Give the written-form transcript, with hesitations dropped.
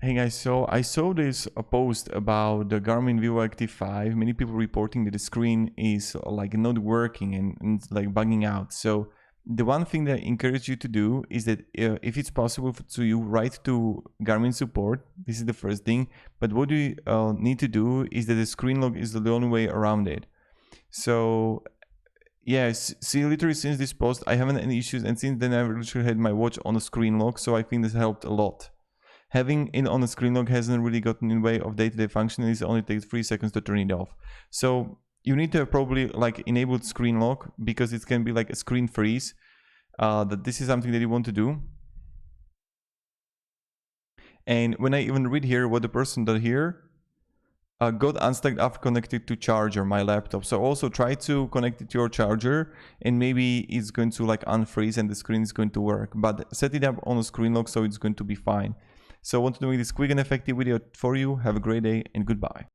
Hey guys, so I saw this post about the Garmin Vivoactive 5. Many people reporting that the screen is like not working and like bugging out. So the one thing that I encourage you to do is that if it's possible to you write to Garmin support. This is the first thing. But what you need to do is that the screen lock is the only way around it. So yes, see, literally since this post, I haven't had any issues, and since then I've literally had my watch on a screen lock. So I think this helped a lot. Having it on a screen lock hasn't really gotten in the way of day-to-day functioning. It only takes 3 seconds to turn it off. So you need to have probably like enabled screen lock, because it can be like a screen freeze. That this is something that you want to do. And when I even read here what the person did here, got unstuck after connected to charger, my laptop. So also try to connect it to your charger, and maybe it's going to like unfreeze and the screen is going to work. But set it up on a screen lock, so it's going to be fine. So I want to make this quick and effective video for you. Have a great day and goodbye.